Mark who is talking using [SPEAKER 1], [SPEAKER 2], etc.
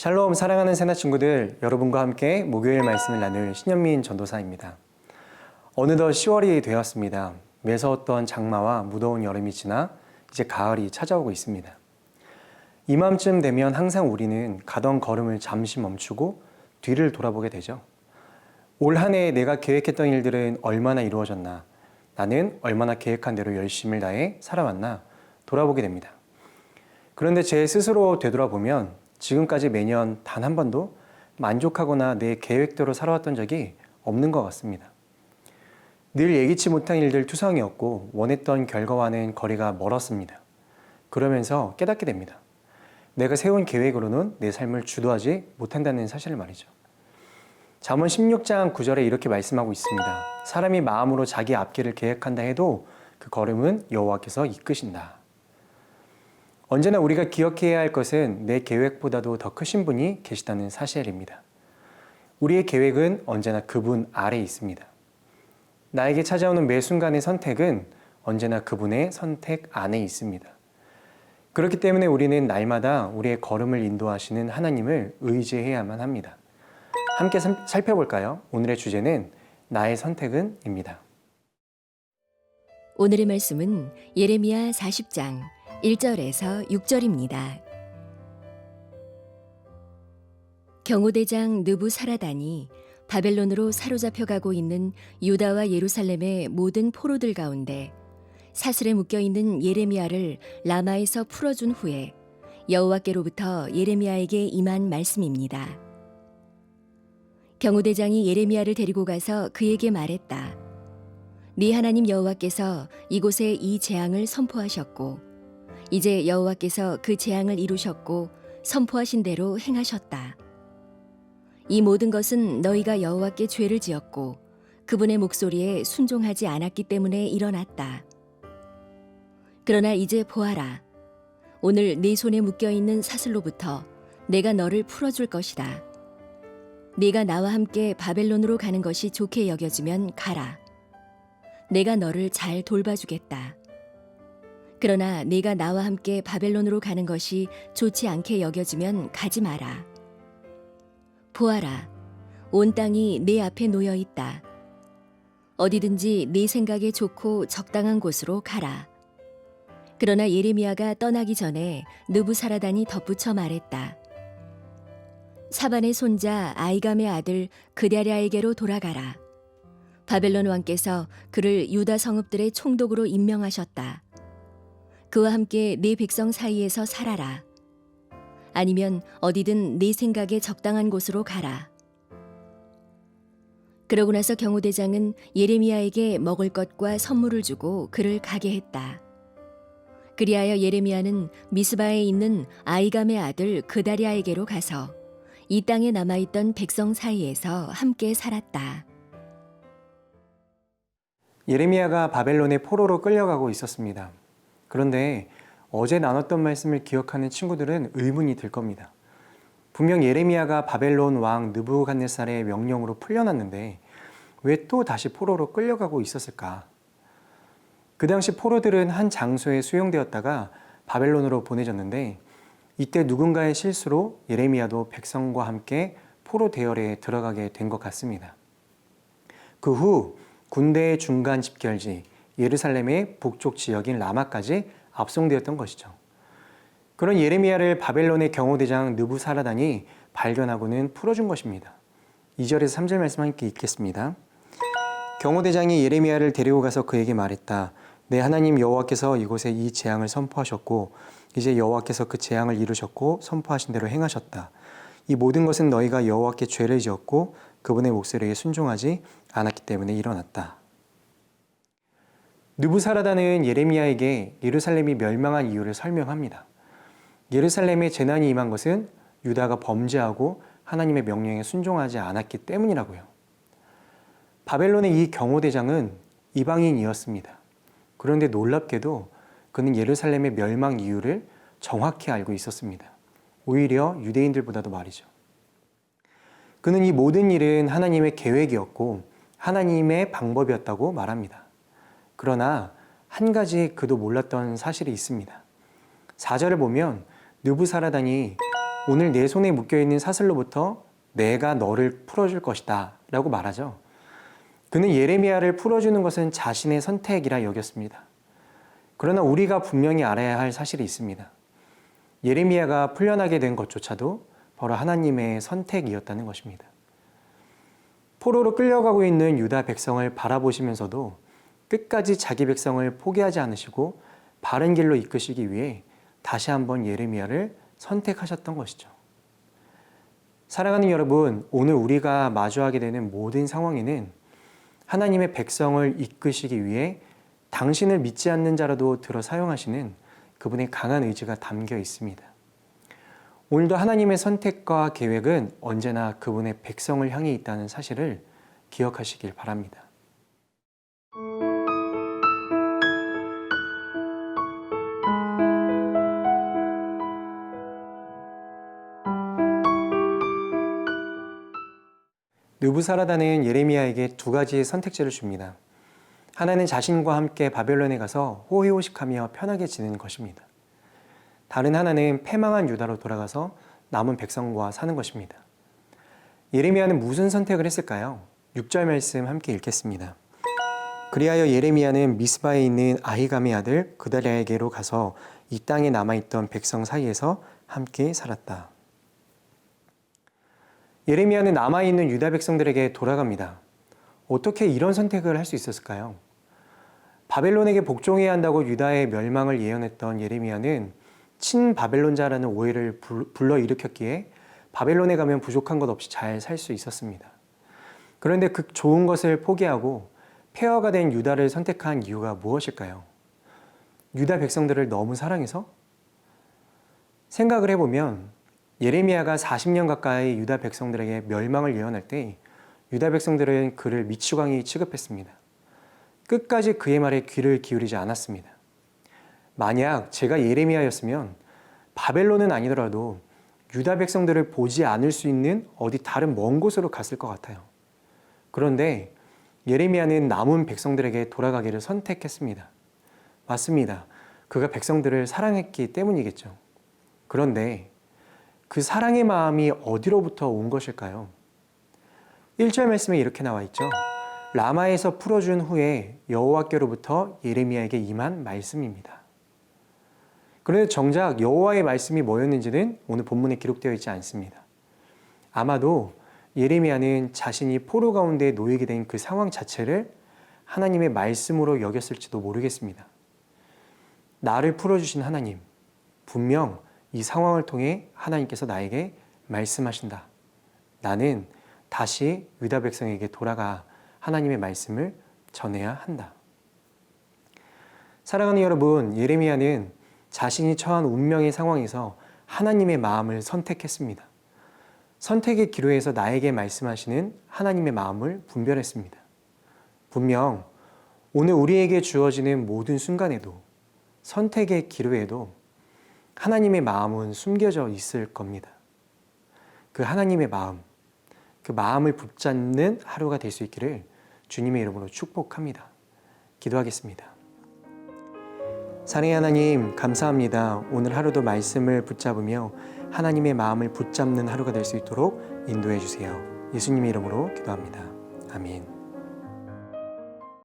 [SPEAKER 1] 샬롬 사랑하는 새나 친구들, 여러분과 함께 목요일 말씀을 나눌 신현민 전도사입니다. 어느덧 10월이 되었습니다. 매서웠던 장마와 무더운 여름이 지나 이제 가을이 찾아오고 있습니다. 이맘쯤 되면 항상 우리는 가던 걸음을 잠시 멈추고 뒤를 돌아보게 되죠. 올 한 해 내가 계획했던 일들은 얼마나 이루어졌나, 나는 얼마나 계획한 대로 열심을 다해 살아왔나 돌아보게 됩니다. 그런데 제 스스로 되돌아보면 지금까지 매년 단 한 번도 만족하거나 내 계획대로 살아왔던 적이 없는 것 같습니다. 늘 예기치 못한 일들 투성이었고 원했던 결과와는 거리가 멀었습니다. 그러면서 깨닫게 됩니다. 내가 세운 계획으로는 내 삶을 주도하지 못한다는 사실을 말이죠. 잠언 16장 9절에 이렇게 말씀하고 있습니다. 사람이 마음으로 자기 앞길을 계획한다 해도 그 걸음은 여호와께서 이끄신다. 언제나 우리가 기억해야 할 것은 내 계획보다도 더 크신 분이 계시다는 사실입니다. 우리의 계획은 언제나 그분 아래에 있습니다. 나에게 찾아오는 매 순간의 선택은 언제나 그분의 선택 안에 있습니다. 그렇기 때문에 우리는 날마다 우리의 걸음을 인도하시는 하나님을 의지해야만 합니다. 함께 살펴볼까요? 오늘의 주제는 나의 선택은입니다.
[SPEAKER 2] 오늘의 말씀은 예레미야 40장 1절에서 6절입니다. 경호대장 느부사라단이 바벨론으로 사로잡혀가고 있는 유다와 예루살렘의 모든 포로들 가운데 사슬에 묶여있는 예레미야를 라마에서 풀어준 후에 여호와께로부터 예레미야에게 임한 말씀입니다. 경호대장이 예레미야를 데리고 가서 그에게 말했다. 네 하나님 여호와께서 이곳에 이 재앙을 선포하셨고 이제 여호와께서 그 재앙을 이루셨고 선포하신 대로 행하셨다. 이 모든 것은 너희가 여호와께 죄를 지었고 그분의 목소리에 순종하지 않았기 때문에 일어났다. 그러나 이제 보아라. 오늘 네 손에 묶여있는 사슬로부터 내가 너를 풀어줄 것이다. 네가 나와 함께 바벨론으로 가는 것이 좋게 여겨지면 가라. 내가 너를 잘 돌봐주겠다. 그러나 네가 나와 함께 바벨론으로 가는 것이 좋지 않게 여겨지면 가지 마라. 보아라, 온 땅이 네 앞에 놓여 있다. 어디든지 네 생각에 좋고 적당한 곳으로 가라. 그러나 예레미야가 떠나기 전에 느부사라단이 덧붙여 말했다. 사반의 손자 아이감의 아들 그다랴에게로 돌아가라. 바벨론 왕께서 그를 유다 성읍들의 총독으로 임명하셨다. 그와 함께 네 백성 사이에서 살아라. 아니면 어디든 네 생각에 적당한 곳으로 가라. 그러고 나서 경호대장은 예레미야에게 먹을 것과 선물을 주고 그를 가게 했다. 그리하여 예레미야는 미스바에 있는 아이감의 아들 그다랴에게로 가서 이 땅에 남아있던 백성 사이에서 함께 살았다.
[SPEAKER 1] 예레미야가 바벨론의 포로로 끌려가고 있었습니다. 그런데 어제 나눴던 말씀을 기억하는 친구들은 의문이 들 겁니다. 분명 예레미야가 바벨론 왕 느부갓네살의 명령으로 풀려났는데 왜 또 다시 포로로 끌려가고 있었을까? 그 당시 포로들은 한 장소에 수용되었다가 바벨론으로 보내졌는데 이때 누군가의 실수로 예레미야도 백성과 함께 포로 대열에 들어가게 된 것 같습니다. 그 후 군대의 중간 집결지 예루살렘의 북쪽 지역인 라마까지 압송되었던 것이죠. 그런 예레미야를 바벨론의 경호대장 느부사라단이 발견하고는 풀어준 것입니다. 2절에서 3절 말씀 함께 읽겠습니다. 경호대장이 예레미야를 데리고 가서 그에게 말했다. 내 하나님 여호와께서 이곳에 이 재앙을 선포하셨고 이제 여호와께서 그 재앙을 이루셨고 선포하신 대로 행하셨다. 이 모든 것은 너희가 여호와께 죄를 지었고 그분의 목소리에 순종하지 않았기 때문에 일어났다. 느부사라단은 예레미야에게 예루살렘이 멸망한 이유를 설명합니다. 예루살렘에 재난이 임한 것은 유다가 범죄하고 하나님의 명령에 순종하지 않았기 때문이라고요. 바벨론의 이 경호대장은 이방인이었습니다. 그런데 놀랍게도 그는 예루살렘의 멸망 이유를 정확히 알고 있었습니다. 오히려 유대인들보다도 말이죠. 그는 이 모든 일은 하나님의 계획이었고 하나님의 방법이었다고 말합니다. 그러나 한 가지 그도 몰랐던 사실이 있습니다. 4절을 보면 느부사라단이 오늘 내 손에 묶여있는 사슬로부터 내가 너를 풀어줄 것이다 라고 말하죠. 그는 예레미야를 풀어주는 것은 자신의 선택이라 여겼습니다. 그러나 우리가 분명히 알아야 할 사실이 있습니다. 예레미야가 풀려나게 된 것조차도 바로 하나님의 선택이었다는 것입니다. 포로로 끌려가고 있는 유다 백성을 바라보시면서도 끝까지 자기 백성을 포기하지 않으시고 바른 길로 이끄시기 위해 다시 한번 예레미야를 선택하셨던 것이죠. 사랑하는 여러분, 오늘 우리가 마주하게 되는 모든 상황에는 하나님의 백성을 이끄시기 위해 당신을 믿지 않는 자라도 들어 사용하시는 그분의 강한 의지가 담겨 있습니다. 오늘도 하나님의 선택과 계획은 언제나 그분의 백성을 향해 있다는 사실을 기억하시길 바랍니다. 느부사라단은 예레미야에게 두 가지의 선택지를 줍니다. 하나는 자신과 함께 바벨론에 가서 호의호식하며 편하게 지내는 것입니다. 다른 하나는 패망한 유다로 돌아가서 남은 백성과 사는 것입니다. 예레미야는 무슨 선택을 했을까요? 6절 말씀 함께 읽겠습니다. 그리하여 예레미야는 미스바에 있는 아히감의 아들 그달랴에게로 가서 이 땅에 남아있던 백성 사이에서 함께 살았다. 예레미야는 남아있는 유다 백성들에게 돌아갑니다. 어떻게 이런 선택을 할 수 있었을까요? 바벨론에게 복종해야 한다고 유다의 멸망을 예언했던 예레미야는 친바벨론자라는 오해를 불러일으켰기에 바벨론에 가면 부족한 것 없이 잘 살 수 있었습니다. 그런데 그 좋은 것을 포기하고 폐허가 된 유다를 선택한 이유가 무엇일까요? 유다 백성들을 너무 사랑해서? 생각을 해보면 예레미야가 40년 가까이 유다 백성들에게 멸망을 예언할 때 유다 백성들은 그를 미치광이 취급했습니다. 끝까지 그의 말에 귀를 기울이지 않았습니다. 만약 제가 예레미야였으면 바벨론은 아니더라도 유다 백성들을 보지 않을 수 있는 어디 다른 먼 곳으로 갔을 것 같아요. 그런데 예레미야는 남은 백성들에게 돌아가기를 선택했습니다. 맞습니다. 그가 백성들을 사랑했기 때문이겠죠. 그런데 그 사랑의 마음이 어디로부터 온 것일까요? 1절 말씀에 이렇게 나와 있죠. 라마에서 풀어준 후에 여호와께로부터 예레미야에게 임한 말씀입니다. 그런데 정작 여호와의 말씀이 뭐였는지는 오늘 본문에 기록되어 있지 않습니다. 아마도 예레미야는 자신이 포로 가운데 놓이게 된 그 상황 자체를 하나님의 말씀으로 여겼을지도 모르겠습니다. 나를 풀어주신 하나님, 분명 이 상황을 통해 하나님께서 나에게 말씀하신다. 나는 다시 유다 백성에게 돌아가 하나님의 말씀을 전해야 한다. 사랑하는 여러분, 예레미야는 자신이 처한 운명의 상황에서 하나님의 마음을 선택했습니다. 선택의 기로에서 나에게 말씀하시는 하나님의 마음을 분별했습니다. 분명 오늘 우리에게 주어지는 모든 순간에도 선택의 기로에도 하나님의 마음은 숨겨져 있을 겁니다. 그 하나님의 마음, 그 마음을 붙잡는 하루가 될 수 있기를 주님의 이름으로 축복합니다. 기도하겠습니다. 사랑의 하나님, 감사합니다. 오늘 하루도 말씀을 붙잡으며 하나님의 마음을 붙잡는 하루가 될 수 있도록 인도해 주세요. 예수님의 이름으로 기도합니다. 아멘.